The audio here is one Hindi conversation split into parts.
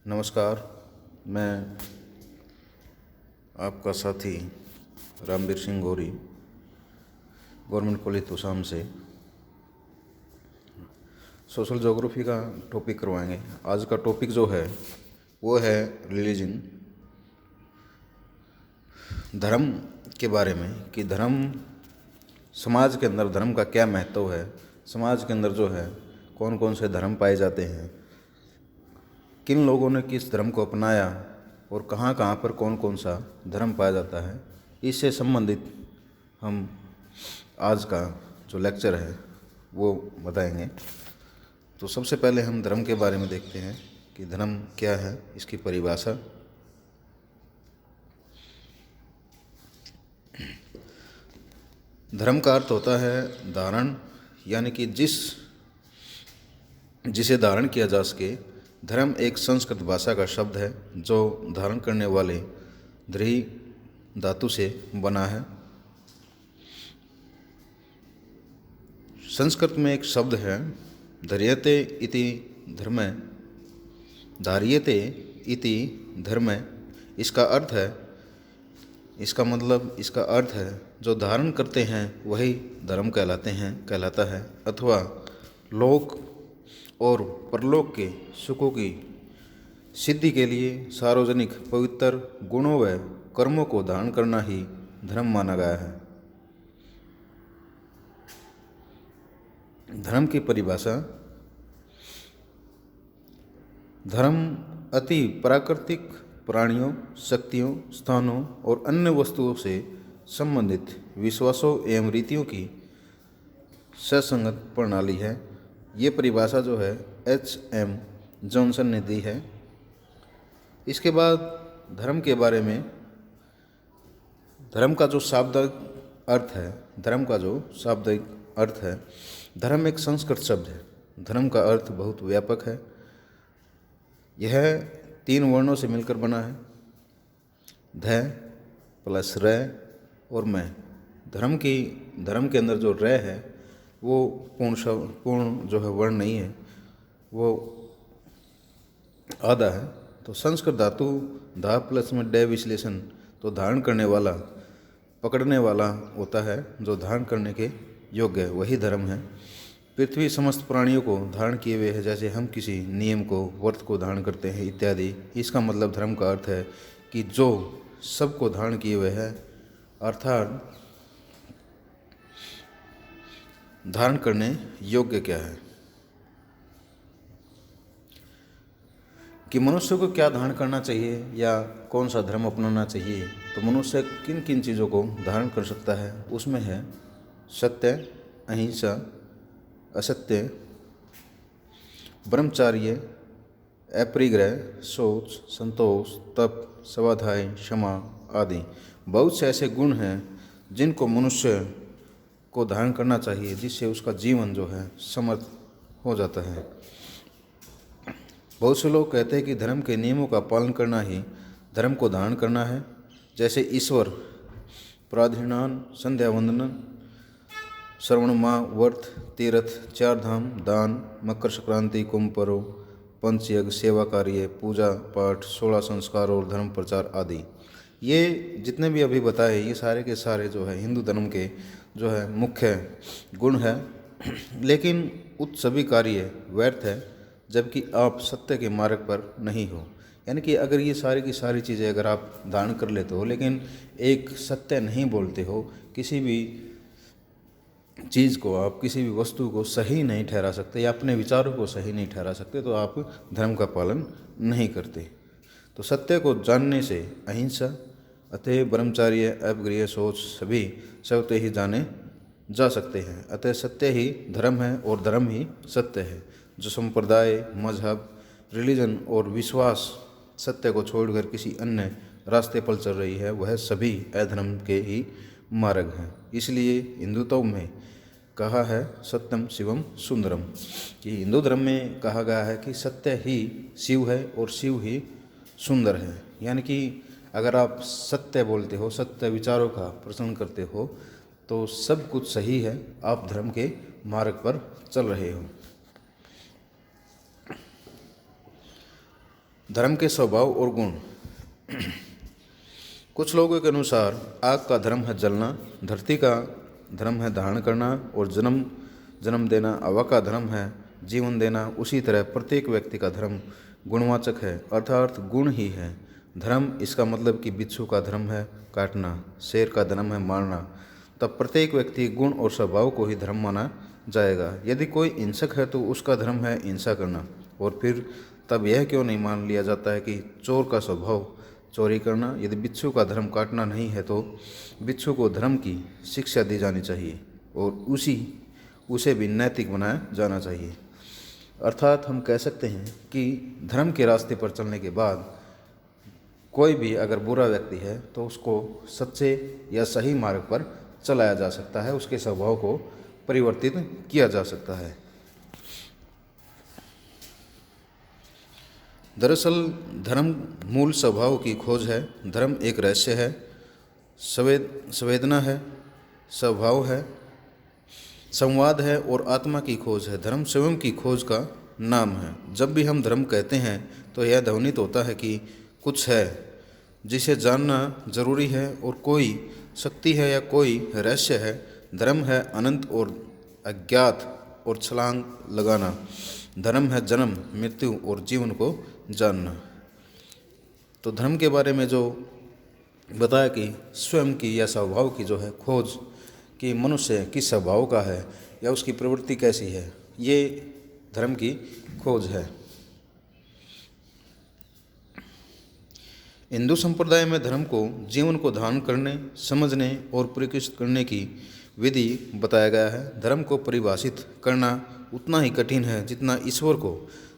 नमस्कार। मैं आपका साथी रामवीर सिंह गौरी, गवर्नमेंट कॉलेज तोशाम से सोशल ज्योग्राफी का टॉपिक करवाएंगे। आज का टॉपिक जो है वो है रिलीजन, धर्म के बारे में कि धर्म, समाज के अंदर धर्म का क्या महत्व है, समाज के अंदर जो है कौन कौन से धर्म पाए जाते हैं, किन लोगों ने किस धर्म को अपनाया और कहाँ कहाँ पर कौन कौन सा धर्म पाया जाता है। इससे संबंधित हम आज का जो लेक्चर है वो बताएंगे। तो सबसे पहले हम धर्म के बारे में देखते हैं कि धर्म क्या है, इसकी परिभाषा। धर्म का अर्थ होता है धारण, यानी कि जिसे धारण किया जा सके। धर्म एक संस्कृत भाषा का शब्द है जो धारण करने वाले ध्री धातु से बना है। संस्कृत में एक शब्द है धार्यते इति धर्म, धार्यते इति धर्म। इसका अर्थ है, इसका मतलब, इसका अर्थ है जो धारण करते हैं वही धर्म कहलाता है, अथवा लोक और परलोक के सुखों की सिद्धि के लिए सार्वजनिक पवित्र गुणों व कर्मों को धारण करना ही धर्म माना गया है। धर्म की परिभाषा: धर्म अति प्राकृतिक प्राणियों, शक्तियों, स्थानों और अन्य वस्तुओं से संबंधित विश्वासों एवं रीतियों की ससंगत प्रणाली है। ये परिभाषा जो है H.M. जॉनसन ने दी है। इसके बाद धर्म के बारे में, धर्म का जो शाब्दिक अर्थ है, धर्म एक संस्कृत शब्द है। धर्म का अर्थ बहुत व्यापक है। यह 3 वर्णों से मिलकर बना है, ध प्लस र और मैं। धर्म के अंदर जो र है वो पूर्ण जो है वर्ण नहीं है, वो आधा है। तो संस्कृत धातु धा प्लस में डे विश्लेषण, तो धारण करने वाला, पकड़ने वाला होता है, जो धारण करने के योग्य है वही धर्म है। पृथ्वी समस्त प्राणियों को धारण किए हुए है, जैसे हम किसी नियम को, व्रत को धारण करते हैं इत्यादि। इसका मतलब धर्म का अर्थ है कि जो सबको धारण किए हुए है, अर्थात धारण करने योग्य क्या है। कि मनुष्य को क्या धारण करना चाहिए या कौन सा धर्म अपनाना चाहिए, तो मनुष्य किन किन चीज़ों को धारण कर सकता है, उसमें है सत्य, अहिंसा, असत्य, ब्रह्मचार्य, अपरिग्रह, शौच, संतोष, तप, स्वाध्याय, क्षमा आदि। बहुत से ऐसे गुण हैं जिनको मनुष्य को धारण करना चाहिए, जिससे उसका जीवन जो है समर्थ हो जाता है। बहुत से लोग कहते हैं कि धर्म के नियमों का पालन करना ही धर्म को धारण करना है, जैसे ईश्वर प्राधिनान, संध्या वंदन, श्रवण माह, व्रत, तीर्थ, 4 धाम, दान, मकर संक्रांति, कुंभ पर्व, पंचयज्ञ, सेवा कार्य, पूजा पाठ, 16 संस्कार और धर्म प्रचार आदि। ये जितने भी अभी बताए, ये सारे के सारे जो है हिंदू धर्म के जो है मुख्य गुण है। लेकिन उत सभी कार्य व्यर्थ है जबकि आप सत्य के मार्ग पर नहीं हो। यानी कि अगर ये सारी की सारी चीज़ें अगर आप धारण कर लेते हो लेकिन एक सत्य नहीं बोलते हो, किसी भी चीज़ को, आप किसी भी वस्तु को सही नहीं ठहरा सकते या अपने विचारों को सही नहीं ठहरा सकते, तो आप धर्म का पालन नहीं करते। तो सत्य को जानने से अहिंसा, अतः ब्रह्मचार्य, अपरिग्रह, शौच सभी सत्य ही जाने जा सकते हैं। अतः सत्य ही धर्म है और धर्म ही सत्य है। जो संप्रदाय, मजहब, रिलीजन और विश्वास सत्य को छोड़कर किसी अन्य रास्ते पर चल रही है, वह सभी अधर्म के ही मार्ग हैं। इसलिए हिंदुत्व में कहा है सत्यम शिवम सुंदरम, कि हिंदू धर्म में कहा गया है कि सत्य ही शिव है और शिव ही सुंदर है। यानी कि अगर आप सत्य बोलते हो, सत्य विचारों का प्रसंग करते हो, तो सब कुछ सही है, आप धर्म के मार्ग पर चल रहे हो। धर्म के स्वभाव और गुण। कुछ लोगों के अनुसार आग का धर्म है जलना, धरती का धर्म है धारण करना और जन्म देना, हवा का धर्म है जीवन देना। उसी तरह प्रत्येक व्यक्ति का धर्म गुणवाचक है, अर्थात गुण ही है धर्म। इसका मतलब कि बिच्छू का धर्म है काटना, शेर का धर्म है मारना। तब प्रत्येक व्यक्ति गुण और स्वभाव को ही धर्म माना जाएगा। यदि कोई हिंसक है तो उसका धर्म है हिंसा करना। और फिर तब यह क्यों नहीं मान लिया जाता है कि चोर का स्वभाव चोरी करना? यदि बिच्छू का धर्म काटना नहीं है तो बिच्छू को धर्म की शिक्षा दी जानी चाहिए और उसे भी नैतिक बनाया जाना चाहिए। अर्थात हम कह सकते हैं कि धर्म के रास्ते पर चलने के बाद कोई भी अगर बुरा व्यक्ति है तो उसको सच्चे या सही मार्ग पर चलाया जा सकता है, उसके स्वभाव को परिवर्तित किया जा सकता है। दरअसल धर्म मूल स्वभाव की खोज है। धर्म एक रहस्य है, संवेदना है, स्वभाव है, संवाद है और आत्मा की खोज है। धर्म स्वयं की खोज का नाम है। जब भी हम धर्म कहते हैं तो यह ध्वनित होता है कि कुछ है जिसे जानना जरूरी है और कोई शक्ति है या कोई रहस्य है। धर्म है अनंत और अज्ञात और छलांग लगाना। धर्म है जन्म, मृत्यु और जीवन को जानना। तो धर्म के बारे में जो बताया कि स्वयं की या स्वभाव की जो है खोज, कि मनुष्य किस स्वभाव का है या उसकी प्रवृत्ति कैसी है, ये धर्म की खोज है। हिंदू संप्रदाय में धर्म को जीवन को धारण करने, समझने और परिष्कृत करने की विधि बताया गया है। धर्म को परिभाषित करना उतना ही कठिन है जितना ईश्वर को।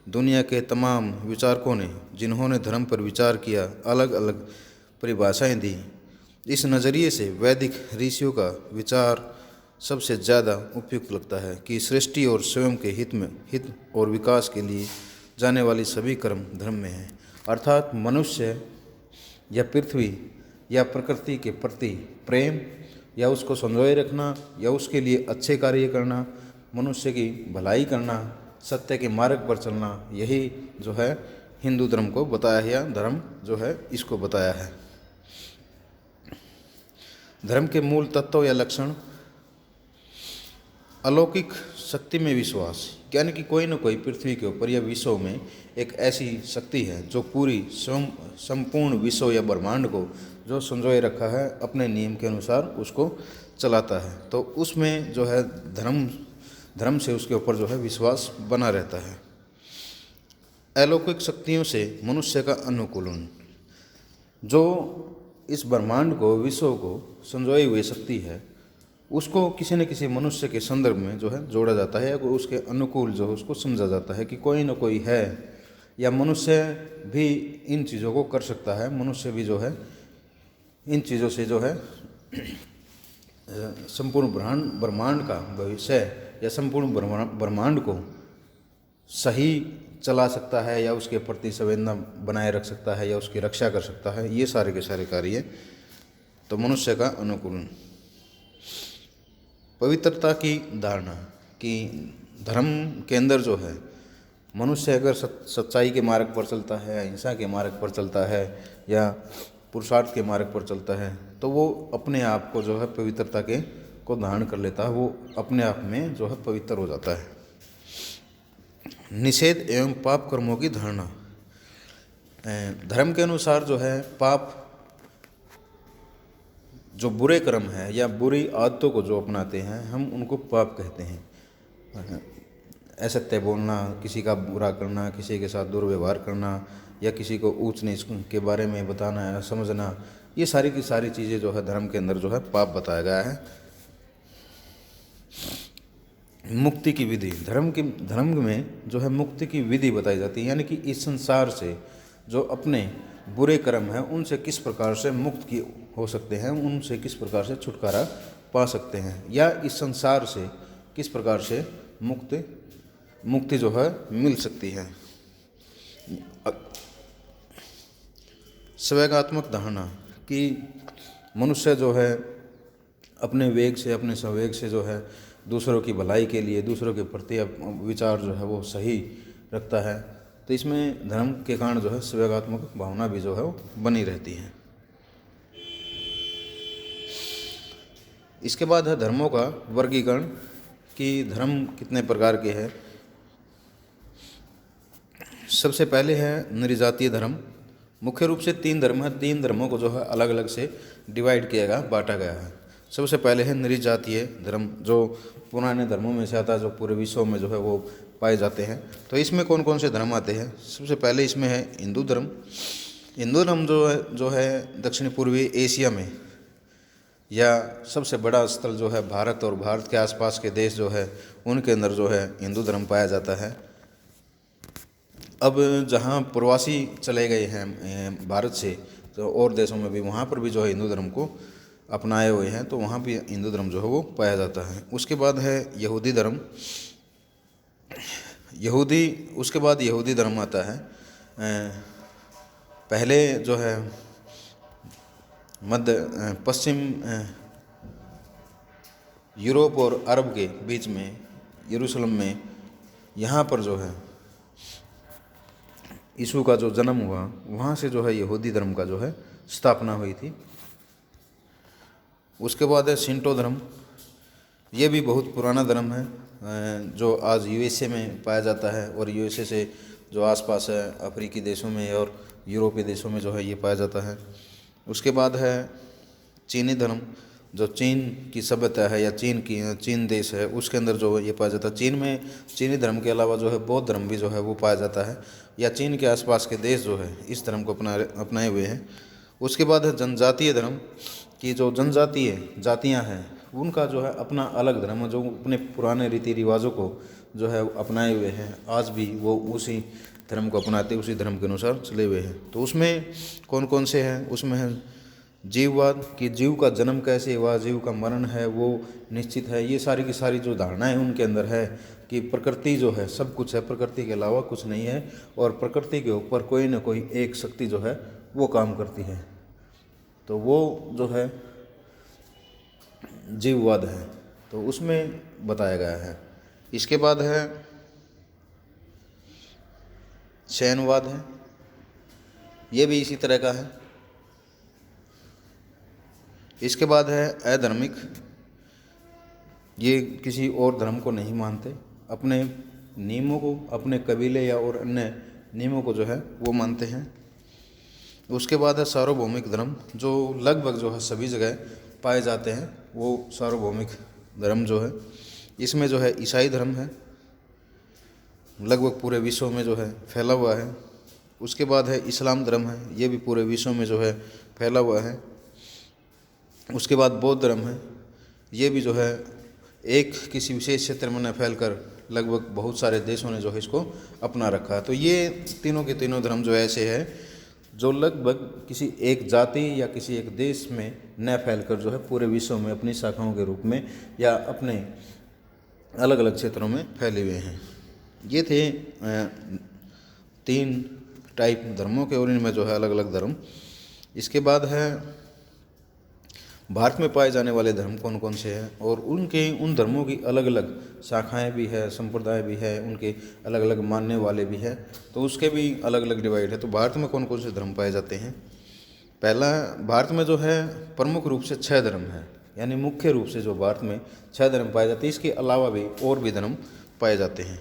दुनिया के तमाम विचारकों ने, जिन्होंने धर्म पर विचार किया, अलग अलग परिभाषाएं दी। इस नज़रिए से वैदिक ऋषियों का विचार सबसे ज़्यादा उपयुक्त लगता है कि सृष्टि और स्वयं के हित और विकास के लिए जाने वाली सभी कर्म धर्म में हैं। अर्थात मनुष्य या पृथ्वी या प्रकृति के प्रति प्रेम या उसको संजोए रखना या उसके लिए अच्छे कार्य करना, मनुष्य की भलाई करना, सत्य के मार्ग पर चलना, यही जो है हिंदू धर्म को बताया है या धर्म जो है इसको बताया है। धर्म के मूल तत्व या लक्षण। अलौकिक शक्ति में विश्वास, यानी कि कोई न कोई पृथ्वी के ऊपर या विश्व में एक ऐसी शक्ति है जो पूरी संपूर्ण विश्व या ब्रह्मांड को जो संजोए रखा है, अपने नियम के अनुसार उसको चलाता है। तो उसमें जो है धर्म से उसके ऊपर जो है विश्वास बना रहता है। अलौकिक शक्तियों से मनुष्य का अनुकूलन, जो इस ब्रह्मांड को, विश्व को संजोए हुए शक्ति है, उसको किसी न किसी मनुष्य के संदर्भ में जो है जोड़ा जाता है या उसके अनुकूल जो है उसको समझा जाता है कि कोई न कोई है या मनुष्य भी इन चीज़ों को कर सकता है। मनुष्य भी जो है इन चीज़ों से जो है संपूर्ण ब्रह्मांड का भविष्य या संपूर्ण ब्रह्मांड को सही चला सकता है या उसके प्रति संवेदना बनाए रख सकता है या उसकी रक्षा कर सकता है। ये सारे के सारे कार्य तो मनुष्य का अनुकूलन। पवित्रता की धारणा, कि धर्म के अंदर जो है मनुष्य अगर सच्चाई के मार्ग पर चलता है, अहिंसा के मार्ग पर चलता है या पुरुषार्थ के मार्ग पर चलता है तो वो अपने आप को जो है पवित्रता को धारण कर लेता है, वो अपने आप में जो है पवित्र हो जाता है। निषेध एवं पाप कर्मों की धारणा। धर्म के अनुसार जो है पाप, जो बुरे कर्म है या बुरी आदतों को जो अपनाते हैं हम उनको पाप कहते हैं। असत्य बोलना, किसी का बुरा करना, किसी के साथ दुर्व्यवहार करना या किसी को ऊंच नीच के बारे में बताना या समझना, ये सारी की सारी चीज़ें जो है धर्म के अंदर जो है पाप बताया गया है। मुक्ति की विधि, धर्म में जो है मुक्ति की विधि बताई जाती है, यानी कि इस संसार से जो अपने बुरे कर्म हैं उनसे किस प्रकार से मुक्त की हो सकते हैं, उनसे किस प्रकार से छुटकारा पा सकते हैं या इस संसार से किस प्रकार से मुक्ति जो है मिल सकती है। संवेगात्मक धारणा, कि मनुष्य जो है अपने वेग से, अपने संवेग से जो है दूसरों की भलाई के लिए, दूसरों के प्रति विचार जो है वो सही रखता है तो इसमें धर्म के कारण जो है संवेगात्मक भावना भी जो है वो बनी रहती है। इसके बाद है धर्मों का वर्गीकरण कि धर्म कितने प्रकार के हैं। सबसे पहले है नृजातीय धर्म। मुख्य रूप से 3 धर्म है, 3 धर्मों को जो है अलग अलग से डिवाइड किया गया, बांटा गया है। सबसे पहले है नृजातीय धर्म, जो पुराने धर्मों में से आता है, जो पूरे विश्व में जो है वो पाए जाते हैं। तो इसमें कौन कौन से धर्म आते हैं? सबसे पहले इसमें है हिंदू धर्म। हिंदू धर्म जो है दक्षिण पूर्वी एशिया में, या सबसे बड़ा स्थल जो है भारत और भारत के आसपास के देश जो है उनके अंदर जो है हिंदू धर्म पाया जाता है। अब जहाँ प्रवासी चले गए हैं भारत से तो और देशों में भी, वहाँ पर भी जो है हिंदू धर्म को अपनाए हुए हैं, तो वहाँ भी हिंदू धर्म जो है वो पाया जाता है। उसके बाद है यहूदी धर्म। उसके बाद यहूदी धर्म आता है। पहले जो है पश्चिम यूरोप और अरब के बीच में यरूशलेम में, यहाँ पर जो है यीशु का जो जन्म हुआ, वहाँ से जो है यहूदी धर्म का जो है स्थापना हुई थी। उसके बाद है शिंटो धर्म। ये भी बहुत पुराना धर्म है, जो आज यूएसए में पाया जाता है, और यूएसए से जो आसपास है अफ्रीकी देशों में और यूरोपीय देशों में जो है ये पाया जाता है। उसके बाद है चीनी धर्म, जो चीन की सभ्यता है या चीन देश है उसके अंदर जो ये पाया जाता है। चीन में चीनी धर्म के अलावा जो है बौद्ध धर्म भी जो है वो पाया जाता है, या चीन के आसपास के देश जो है इस धर्म को अपनाए हुए हैं। उसके बाद है जनजातीय धर्म, कि जो जनजातीय जातियाँ हैं उनका जो है अपना अलग धर्म है, जो अपने पुराने रीति रिवाजों को जो है अपनाए हुए हैं, आज भी वो उसी धर्म को अपनाते, उसी धर्म के अनुसार चले हुए हैं। तो उसमें कौन कौन से हैं? उसमें है जीववाद, कि जीव का जन्म कैसे हुआ, जीव का मरण है वो निश्चित है। ये सारी की सारी जो धारणाएं उनके अंदर है कि प्रकृति जो है सब कुछ है, प्रकृति के अलावा कुछ नहीं है, और प्रकृति के ऊपर कोई ना कोई एक शक्ति जो है वो काम करती है। तो वो जो है जीववाद है, तो उसमें बताया गया है। इसके बाद है शयनवाद है, ये भी इसी तरह का है। इसके बाद है अधर्मिक। ये किसी और धर्म को नहीं मानते, अपने नियमों को, अपने कबीले या और अन्य नियमों को जो है वो मानते हैं। उसके बाद है सार्वभौमिक धर्म, जो लगभग जो है सभी जगह पाए जाते हैं, वो सार्वभौमिक धर्म जो है। इसमें जो है ईसाई धर्म है, लगभग पूरे विश्व में जो है फैला हुआ है। उसके बाद है इस्लाम धर्म है, ये भी पूरे विश्व में जो है फैला हुआ है। उसके बाद बौद्ध धर्म है, ये भी जो है एक किसी विशेष क्षेत्र में न फैलकर लगभग बहुत सारे देशों ने जो है इसको अपना रखा है। तो ये तीनों के तीनों धर्म जो ऐसे हैं जो लगभग किसी एक जाति या किसी एक देश में न फैलकर जो है पूरे विश्व में अपनी शाखाओं के रूप में या अपने अलग अलग क्षेत्रों में फैले हुए हैं। ये थे 3 टाइप धर्मों के, और इनमें जो है अलग अलग धर्म। इसके बाद है भारत में पाए जाने वाले धर्म कौन कौन से हैं, और उन धर्मों की अलग अलग शाखाएं भी है, संप्रदाय भी है, उनके अलग अलग मानने वाले भी है, तो उसके भी अलग अलग डिवाइड है। तो भारत में कौन कौन से धर्म पाए जाते हैं? पहला, भारत में जो है प्रमुख रूप से 6 धर्म है, यानी मुख्य रूप से जो भारत में 6 धर्म पाए जाते हैं। इसके अलावा भी और भी धर्म पाए जाते हैं।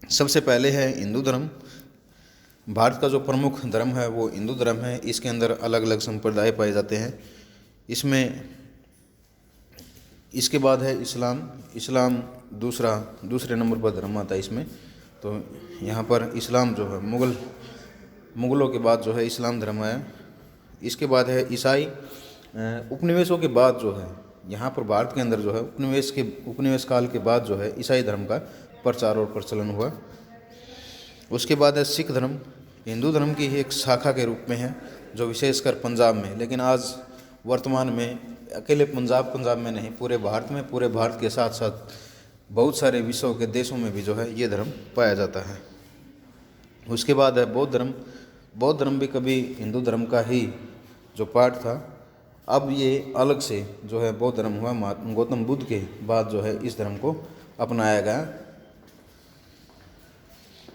सबसे पहले है हिंदू धर्म। भारत का जो प्रमुख धर्म है वो हिंदू धर्म है। इसके अंदर अलग अलग संप्रदाय पाए जाते हैं। इसके बाद है इस्लाम दूसरे नंबर पर धर्म आता है इसमें। तो यहाँ पर इस्लाम जो है मुग़लों के बाद जो है इस्लाम धर्म आया। इसके बाद है ईसाई। उपनिवेशों के बाद जो है यहाँ पर भारत के अंदर जो है उपनिवेश काल के बाद जो है ईसाई धर्म का प्रचार और प्रचलन हुआ। उसके बाद है सिख धर्म। हिंदू धर्म की एक शाखा के रूप में है, जो विशेषकर पंजाब में, लेकिन आज वर्तमान में अकेले पंजाब में नहीं, पूरे भारत में, पूरे भारत के साथ साथ बहुत सारे विश्व के देशों में भी जो है ये धर्म पाया जाता है। उसके बाद है बौद्ध धर्म। बौद्ध धर्म भी कभी हिंदू धर्म का ही जो पार्ट था, अब ये अलग से जो है बौद्ध धर्म हुआ। गौतम बुद्ध के बाद जो है इस धर्म को अपनाया गया।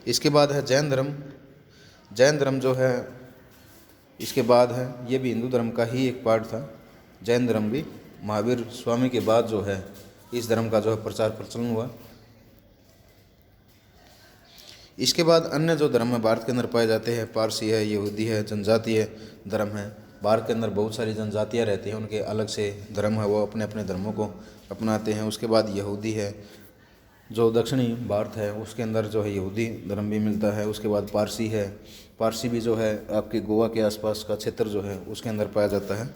इसके बाद है जैन धर्म। जैन धर्म जो है इसके बाद है, ये भी हिंदू धर्म का ही एक पार्ट था। जैन धर्म भी महावीर स्वामी के बाद जो है इस धर्म का जो है प्रचार प्रचलन हुआ। इसके बाद अन्य जो धर्म है भारत के अंदर पाए जाते हैं, पारसी है, यहूदी है, जनजातीय धर्म है। भारत के अंदर बहुत सारी जनजातियाँ रहती हैं, उनके अलग से धर्म है, वो अपने अपने धर्मों को अपनाते हैं। उसके बाद यहूदी है, जो दक्षिणी भारत है उसके अंदर जो है यहूदी धर्म भी मिलता है। उसके बाद पारसी है, पारसी भी जो है आपके गोवा के आसपास का क्षेत्र जो है उसके अंदर पाया जाता है।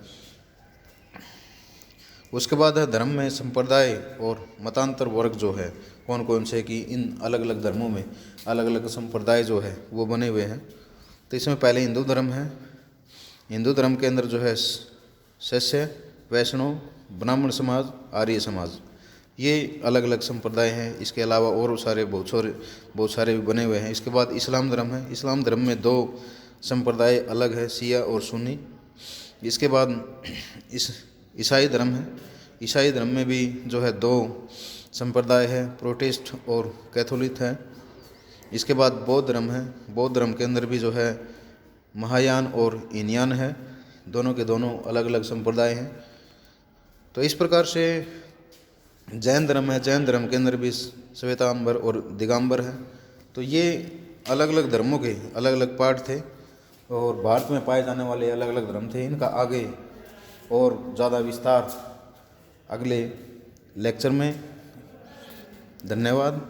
उसके बाद है धर्म में संप्रदाय और मतांतर वर्ग जो है कौन कौन से, कि इन अलग अलग धर्मों में अलग अलग संप्रदाय जो है वो बने हुए हैं। तो इसमें पहले हिंदू धर्म है। हिंदू धर्म के अंदर जो है शैव, वैष्णव, ब्राह्मण समाज, आर्य समाज, ये अलग अलग संप्रदाय हैं। इसके अलावा और बहुत सारे भी बने हुए हैं। इसके बाद इस्लाम धर्म है। इस्लाम धर्म में 2 संप्रदाय अलग है, शिया और सुन्नी। इसके बाद ईसाई धर्म है। ईसाई धर्म में भी जो है 2 संप्रदाय है, प्रोटेस्ट और कैथोलिक है। इसके बाद बौद्ध धर्म है। बौद्ध धर्म के अंदर भी जो है महायान और हीनयान है, दोनों के दोनों अलग अलग संप्रदाय हैं। तो इस प्रकार से जैन धर्म है। जैन धर्म के अंदर भी श्वेतांबर और दिगंबर है। तो ये अलग अलग धर्मों के अलग अलग पार्ट थे और भारत में पाए जाने वाले अलग अलग धर्म थे। इनका आगे और ज़्यादा विस्तार अगले लेक्चर में। धन्यवाद।